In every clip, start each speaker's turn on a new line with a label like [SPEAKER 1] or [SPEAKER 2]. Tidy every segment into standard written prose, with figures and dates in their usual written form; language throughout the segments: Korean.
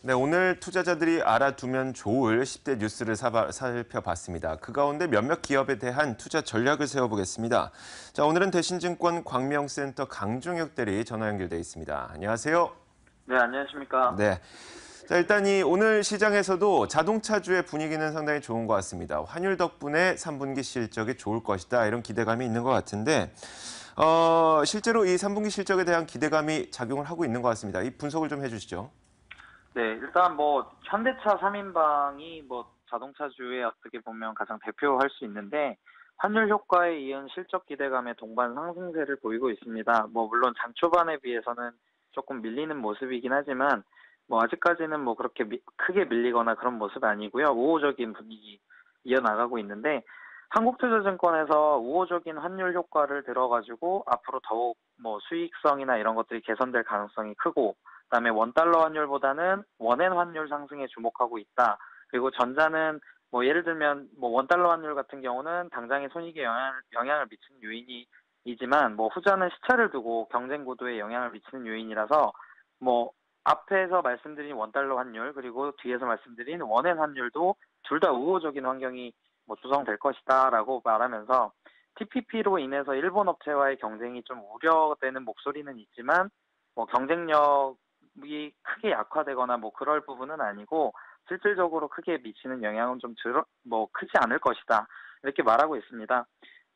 [SPEAKER 1] 네, 오늘 투자자들이 알아두면 좋을 10대 뉴스를 살펴봤습니다. 그 가운데 몇몇 기업에 대한 투자 전략을 세워보겠습니다. 자, 오늘은 대신증권 광명센터 강종혁 대리 전화 연결돼 있습니다. 안녕하세요.
[SPEAKER 2] 네, 안녕하십니까.
[SPEAKER 1] 네. 자, 일단 오늘 시장에서도 자동차주의 분위기는 상당히 좋은 것 같습니다. 환율 덕분에 3분기 실적이 좋을 것이다. 이런 기대감이 있는 것 같은데, 실제로 이 3분기 실적에 대한 기대감이 작용을 하고 있는 것 같습니다. 이 분석을 좀 해주시죠.
[SPEAKER 2] 네, 일단 현대차 3인방이 자동차주의 어떻게 보면 가장 대표할 수 있는데, 환율 효과에 이은 실적 기대감의 동반 상승세를 보이고 있습니다. 물론 장 초반에 비해서는 조금 밀리는 모습이긴 하지만, 아직까지는 그렇게 크게 밀리거나 그런 모습 아니고요. 우호적인 분위기 이어나가고 있는데, 한국투자증권에서 우호적인 환율 효과를 들어가지고 앞으로 더욱 수익성이나 이런 것들이 개선될 가능성이 크고, 그다음에 원달러 환율보다는 원엔 환율 상승에 주목하고 있다. 그리고 전자는 예를 들면 원달러 환율 같은 경우는 당장의 손익에 영향을 미치는 요인이지만 후자는 시차를 두고 경쟁 구도에 영향을 미치는 요인이라서 앞에서 말씀드린 원달러 환율 그리고 뒤에서 말씀드린 원엔 환율도 둘 다 우호적인 환경이 조성될 것이다라고 말하면서 TPP로 인해서 일본 업체와의 경쟁이 좀 우려되는 목소리는 있지만 경쟁력이 크게 약화되거나 그럴 부분은 아니고 실질적으로 크게 미치는 영향은 좀 크지 않을 것이다. 이렇게 말하고 있습니다.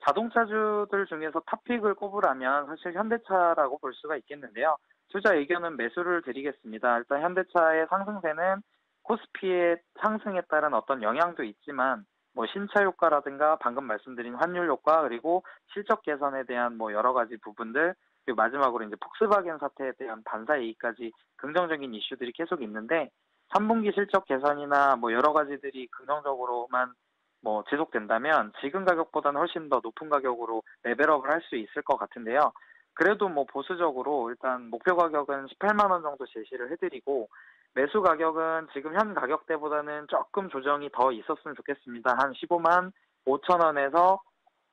[SPEAKER 2] 자동차주들 중에서 탑픽을 꼽으라면 사실 현대차라고 볼 수가 있겠는데요. 투자 의견은 매수를 드리겠습니다. 일단 현대차의 상승세는 코스피의 상승에 따른 어떤 영향도 있지만 신차 효과라든가 방금 말씀드린 환율 효과 그리고 실적 개선에 대한 여러 가지 부분들 그리고 마지막으로 이제 폭스바겐 사태에 대한 반사 이익까지 긍정적인 이슈들이 계속 있는데 3분기 실적 개선이나 여러 가지들이 긍정적으로만 지속된다면 지금 가격보다는 훨씬 더 높은 가격으로 레벨업을 할 수 있을 것 같은데요. 그래도 보수적으로 일단 목표 가격은 18만 원 정도 제시를 해드리고 매수 가격은 지금 현 가격대보다는 조금 조정이 더 있었으면 좋겠습니다. 한 15만 5천 원에서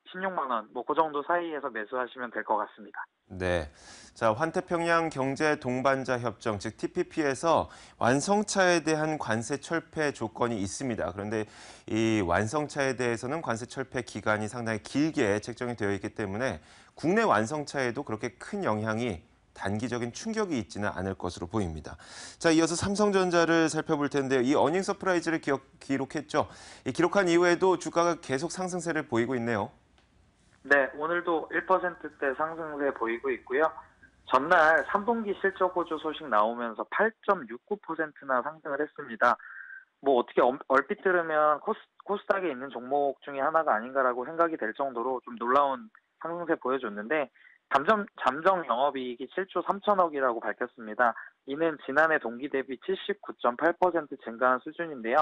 [SPEAKER 2] 16만 원, 그 정도 사이에서 매수하시면 될 것 같습니다.
[SPEAKER 1] 네. 자, 환태평양 경제 동반자 협정, 즉 TPP에서 완성차에 대한 관세 철폐 조건이 있습니다. 그런데 이 완성차에 대해서는 관세 철폐 기간이 상당히 길게 책정이 되어 있기 때문에 국내 완성차에도 그렇게 큰 영향이 단기적인 충격이 있지는 않을 것으로 보입니다. 자, 이어서 삼성전자를 살펴볼 텐데요. 이 어닝 서프라이즈를 기록했죠. 이 기록한 이후에도 주가가 계속 상승세를 보이고 있네요.
[SPEAKER 2] 네, 오늘도 1%대 상승세 보이고 있고요. 전날 3분기 실적 호조 소식 나오면서 8.69%나 상승을 했습니다. 어떻게 얼핏 들으면 코스닥에 있는 종목 중에 하나가 아닌가라고 생각이 될 정도로 좀 놀라운 상승세 보여줬는데 잠정 영업이익이 7조 3천억이라고 밝혔습니다. 이는 지난해 동기 대비 79.8% 증가한 수준인데요.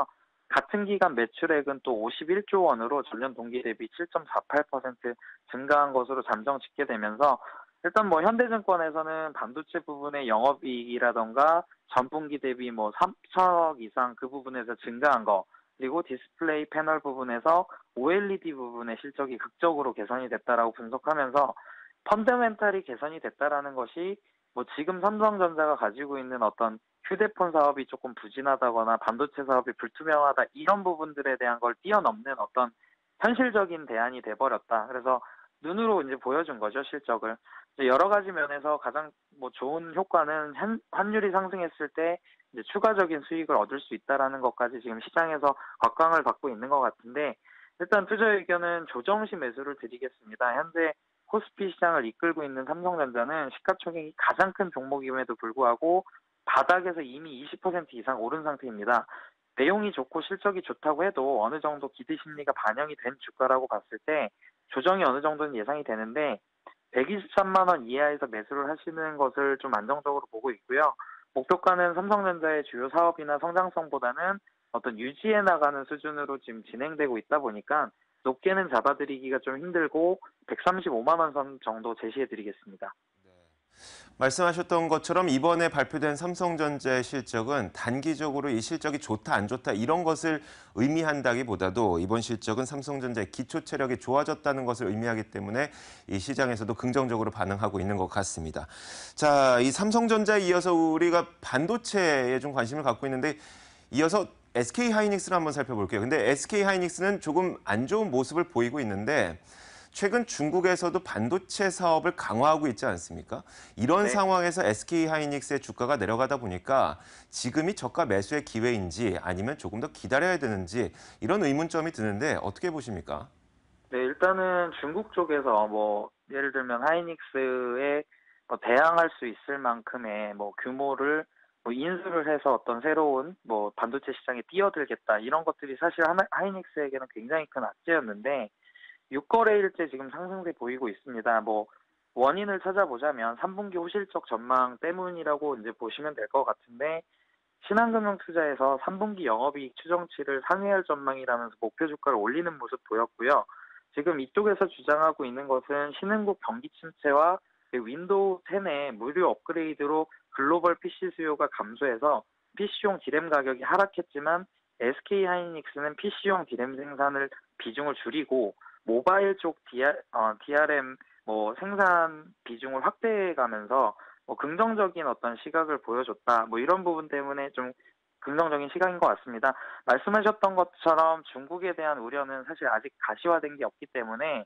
[SPEAKER 2] 같은 기간 매출액은 또 51조 원으로 전년 동기 대비 7.48% 증가한 것으로 잠정 짓게 되면서 일단 현대증권에서는 반도체 부분의 영업이익이라던가 전분기 대비 3천억 이상 그 부분에서 증가한 거 그리고 디스플레이 패널 부분에서 OLED 부분의 실적이 극적으로 개선이 됐다라고 분석하면서 펀더멘탈이 개선이 됐다라는 것이 지금 삼성전자가 가지고 있는 어떤 휴대폰 사업이 조금 부진하다거나 반도체 사업이 불투명하다 이런 부분들에 대한 걸 뛰어넘는 어떤 현실적인 대안이 돼버렸다. 그래서 눈으로 이제 보여준 거죠, 실적을. 여러 가지 면에서 가장 좋은 효과는 환율이 상승했을 때 이제 추가적인 수익을 얻을 수 있다라는 것까지 지금 시장에서 곽광을 받고 있는 것 같은데 일단 투자 의견은 조정 시 매수를 드리겠습니다. 현재 코스피 시장을 이끌고 있는 삼성전자는 시가총액이 가장 큰 종목임에도 불구하고 바닥에서 이미 20% 이상 오른 상태입니다. 내용이 좋고 실적이 좋다고 해도 어느 정도 기대 심리가 반영이 된 주가라고 봤을 때 조정이 어느 정도는 예상이 되는데 123만 원 이하에서 매수를 하시는 것을 좀 안정적으로 보고 있고요. 목표가는 삼성전자의 주요 사업이나 성장성보다는 어떤 유지해 나가는 수준으로 지금 진행되고 있다 보니까 높게는 잡아드리기가 좀 힘들고 135만 원 선 정도 제시해 드리겠습니다.
[SPEAKER 1] 말씀하셨던 것처럼 이번에 발표된 삼성전자의 실적은 단기적으로 이 실적이 좋다 안 좋다 이런 것을 의미한다기보다도 이번 실적은 삼성전자의 기초 체력이 좋아졌다는 것을 의미하기 때문에 이 시장에서도 긍정적으로 반응하고 있는 것 같습니다. 자, 이 삼성전자에 이어서 우리가 반도체에 좀 관심을 갖고 있는데 이어서 SK하이닉스를 한번 살펴볼게요. 근데 SK하이닉스는 조금 안 좋은 모습을 보이고 있는데 최근 중국에서도 반도체 사업을 강화하고 있지 않습니까? 이런
[SPEAKER 2] 네.
[SPEAKER 1] 상황에서 SK하이닉스의 주가가 내려가다 보니까 지금이 저가 매수의 기회인지 아니면 조금 더 기다려야 되는지 이런 의문점이 드는데 어떻게 보십니까?
[SPEAKER 2] 네, 일단은 중국 쪽에서 뭐 예를 들면 하이닉스에 뭐 대항할 수 있을 만큼의 뭐 규모를 뭐 인수를 해서 어떤 새로운 뭐 반도체 시장에 뛰어들겠다 이런 것들이 사실 하이닉스에게는 굉장히 큰 악재였는데 6거래일째 지금 상승세 보이고 있습니다. 뭐 원인을 찾아보자면 3분기 호실적 전망 때문이라고 이제 보시면 될 것 같은데 신한금융투자에서 3분기 영업이익 추정치를 상회할 전망이라면서 목표 주가를 올리는 모습 보였고요. 지금 이쪽에서 주장하고 있는 것은 신흥국 경기 침체와 윈도우 10의 무료 업그레이드로 글로벌 PC 수요가 감소해서 PC용 디램 가격이 하락했지만 SK하이닉스는 PC용 디램 생산을 비중을 줄이고 모바일 쪽 DRM 뭐 생산 비중을 확대해가면서 뭐 긍정적인 어떤 시각을 보여줬다. 뭐 이런 부분 때문에 좀 긍정적인 시각인 것 같습니다. 말씀하셨던 것처럼 중국에 대한 우려는 사실 아직 가시화된 게 없기 때문에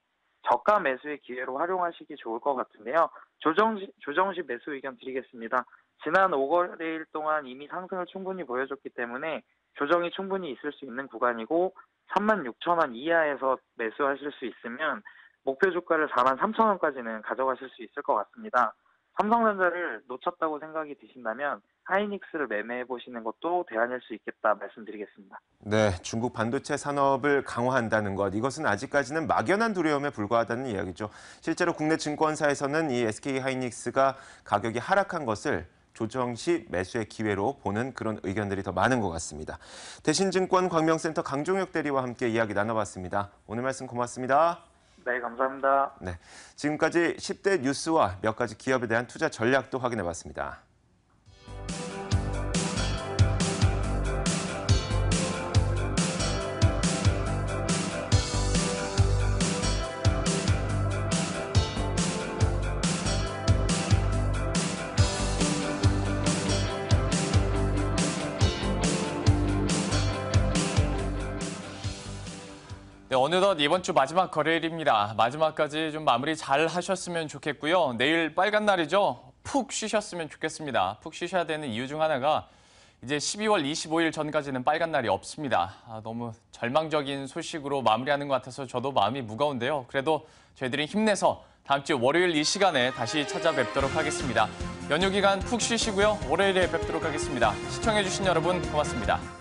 [SPEAKER 2] 저가 매수의 기회로 활용하시기 좋을 것 같은데요. 조정시 매수 의견 드리겠습니다. 지난 5거래일 동안 이미 상승을 충분히 보여줬기 때문에 조정이 충분히 있을 수 있는 구간이고 36,000원 이하에서 매수하실 수 있으면 목표 주가를 43,000원까지는 가져가실 수 있을 것 같습니다. 삼성전자를 놓쳤다고 생각이 드신다면 하이닉스를 매매해 보시는 것도 대안일 수 있겠다 말씀드리겠습니다.
[SPEAKER 1] 네, 중국 반도체 산업을 강화한다는 것, 이것은 아직까지는 막연한 두려움에 불과하다는 이야기죠. 실제로 국내 증권사에서는 이 SK하이닉스가 가격이 하락한 것을 조정 시 매수의 기회로 보는 그런 의견들이 더 많은 것 같습니다. 대신증권 광명센터 강종혁 대리와 함께 이야기 나눠봤습니다. 오늘 말씀 고맙습니다.
[SPEAKER 2] 네, 감사합니다.
[SPEAKER 1] 네, 지금까지 10대 뉴스와 몇 가지 기업에 대한 투자 전략도 확인해봤습니다.
[SPEAKER 3] 네, 어느덧 이번 주 마지막 거래일입니다. 마지막까지 좀 마무리 잘 하셨으면 좋겠고요. 내일 빨간 날이죠. 푹 쉬셨으면 좋겠습니다. 푹 쉬셔야 되는 이유 중 하나가 이제 12월 25일 전까지는 빨간 날이 없습니다. 너무 절망적인 소식으로 마무리하는 것 같아서 저도 마음이 무거운데요. 그래도 저희들이 힘내서 다음 주 월요일 이 시간에 다시 찾아뵙도록 하겠습니다. 연휴 기간 푹 쉬시고요. 월요일에 뵙도록 하겠습니다. 시청해주신 여러분 고맙습니다.